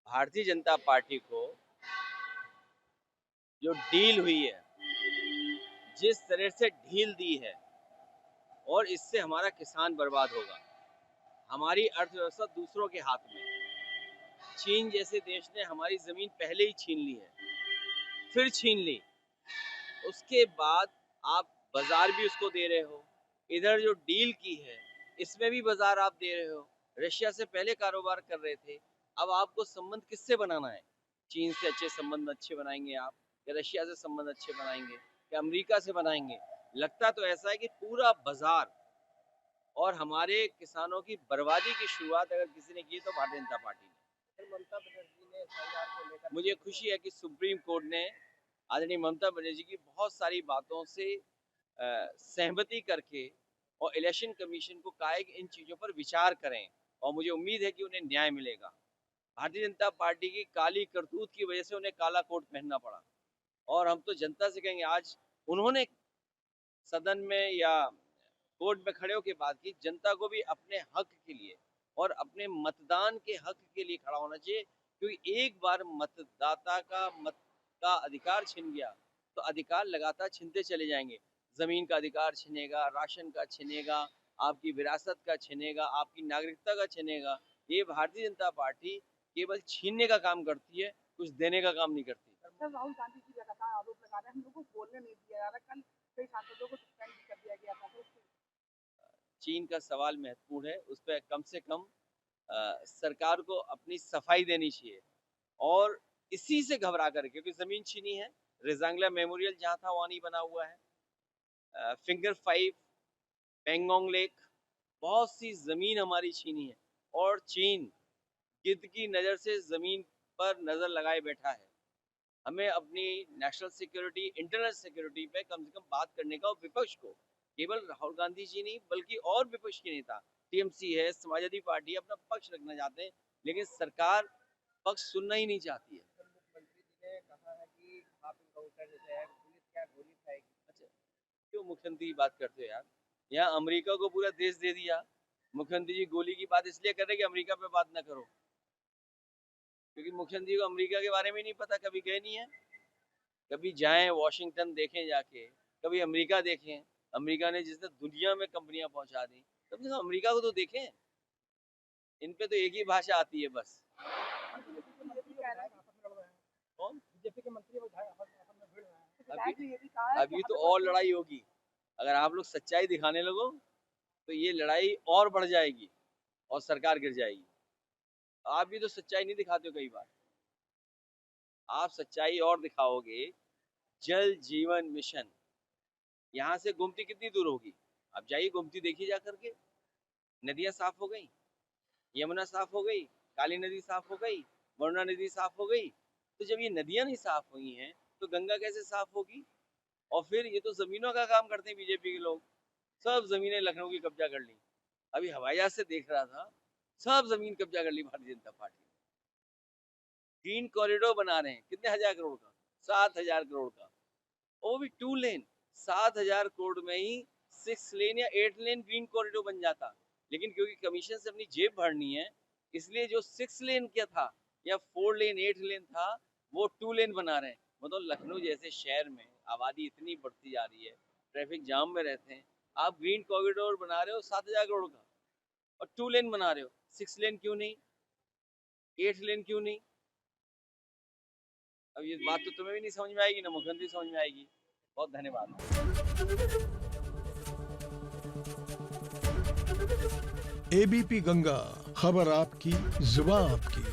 Bharatiya Janata party को जो deal हुई है, जिस तरह से ढील दी है, और इससे हमारा किसान बर्बाद होगा। हमारी अर्थव्यवस्था दूसरों के हाथ में। चीन जैसे देश ने हमारी जमीन पहले ही छीन ली है, फिर छीन ली, उसके बाद आप बाजार भी उसको दे रहे हो। इधर जो डील की है इसमें भी बाजार आप दे रहे हो। रशिया से पहले कारोबार कर रहे थे, अब आपको संबंध किससे बनाना है? चीन से अच्छे संबंध अच्छे बनाएंगे आप, या रशिया से संबंध अच्छे बनाएंगे, या अमेरिका से बनाएंगे? लगता तो ऐसा है कि पूरा बाजार और हमारे किसानों की बर्बादी की शुरुआत अगर किसी ने की तो भारतीय जनता पार्टी ने। ममता बनर्जी ने एफआईआर को लेकर मुझे खुशी है कि सुप्रीम कोर्ट ने आदरणीय ममता बनर्जी की बहुत सारी बातों से सहमति करके और इलेक्शन कमीशन को कहा है कि इन चीज़ों पर विचार करें, और मुझे उम्मीद है कि उन्हें न्याय मिलेगा। भारतीय जनता पार्टी की काली करतूत की वजह से उन्हें काला कोट पहनना पड़ा, और हम तो जनता से कहेंगे, आज उन्होंने सदन में या कोर्ट में खड़े होकर बात की, जनता को भी अपने हक के लिए और अपने मतदान के हक के लिए खड़ा होना चाहिए, क्योंकि एक बार मतदाता का मत का अधिकार छिन गया तो अधिकार लगातार छिनते चले जाएंगे। जमीन का अधिकार छिनेगा, राशन का छिनेगा, आपकी विरासत का छिनेगा, आपकी नागरिकता का छिनेगा। ये भारतीय जनता पार्टी केवल छीनने का काम करती है, कुछ देने का काम नहीं करती। सर, राहुल गांधी जी लगातार आरोप लगा रहे हैं, हम लोगों को बोलने नहीं दिया जा रहा। कल कई सांसदों को सस्पेंड भी कर दिया गया था। तो चीन का सवाल महत्वपूर्ण है, उस पर कम से कम सरकार को अपनी सफाई देनी चाहिए, और इसी से घबरा कर, क्योंकि जमीन छीनी है। रिजांगला मेमोरियल जहाँ था वहाँ नहीं बना हुआ है। फिंगर 5, पेंगोंग लेक, बहुत सी जमीन हमारी छीनी है, और चीन गिद्ध की नजर से जमीन पर नजर लगाए बैठा है। हमें अपनी नेशनल सिक्योरिटी, इंटरनल सिक्योरिटी पे कम से कम बात करने का, और विपक्ष को, केवल राहुल गांधी जी नहीं बल्कि और विपक्ष के नेता, टीएमसी है, समाजवादी पार्टी अपना पक्ष रखना चाहते हैं, लेकिन सरकार पक्ष सुनना ही नहीं चाहती है। मुख्यमंत्री जी ने कहा है कि आप इनकाउंटर जैसे है, पुलिस क्या गोली खाएगी? अच्छा, क्यों मुख्यमंत्री की बात करते हो यार? यहाँ अमेरिका को पूरा देश दे दिया। मुख्यमंत्री जी गोली की बात इसलिए कर रहे हैं कि अमेरिका पे बात ना करो, क्योंकि मुख्यमंत्री को अमेरिका के बारे में नहीं पता, कभी गए नहीं है। कभी जाएं, वॉशिंगटन देखें जाके, कभी अमेरिका देखें। अमेरिका ने जिसने दुनिया में कंपनियां पहुंचा दी, कम से कम अमेरिका को तो देखें। इन पे तो एक ही भाषा आती है बस। कौन? बीजेपी के मंत्री विधायक आपस में भिड़ रहे हैं। अभी तो और लड़ाई होगी। अगर आप लोग सच्चाई दिखाने लगो तो ये लड़ाई और बढ़ जाएगी और सरकार गिर जाएगी। आप भी तो सच्चाई नहीं दिखाते हो कई बार। आप सच्चाई और दिखाओगे। जल जीवन मिशन, यहाँ से गोमती कितनी दूर होगी? आप जाइए, गोमती देखिए जा करके। नदियां साफ हो गई, यमुना साफ हो गई, काली नदी साफ हो गई, वरुणा नदी साफ हो गई। तो जब ये नदियां नहीं साफ हुई हैं तो गंगा कैसे साफ होगी? और फिर ये तो जमीनों का काम करते हैं बीजेपी के लोग। सब जमीनें लखनऊ की कब्जा कर ली। अभी हवाई जहाज से देख रहा था, सब जमीन कब्जा कर ली Bharatiya Janata party. Green corridor बना रहे हैं, कितने हजार करोड़ का? 7,000 करोड़ का, वो भी 2 लेन। 7,000 करोड़ में ही 6 लेन या 8 लेन ग्रीन कॉरिडोर बन जाता, लेकिन क्योंकि कमीशन से अपनी जेब भरनी है, इसलिए जो 6 लेन क्या था या 4 लेन 8 लेन था, वो 2 लेन बना रहे हैं। मतलब लखनऊ जैसे शहर में आबादी इतनी बढ़ती जा रही है, ट्रैफिक जाम में रहते हैं, आप ग्रीन कॉरिडोर बना रहे हो 7,000 करोड़ का, और 2 लेन बना रहे हो। 6 लेन क्यों नहीं, 8 लेन क्यों नहीं? अब ये बात तो तुम्हें भी नहीं समझ में आएगी, ना मुख्यमंत्री समझ में आएगी। बहुत धन्यवाद। एबीपी गंगा, खबर आपकी, जुबान आपकी।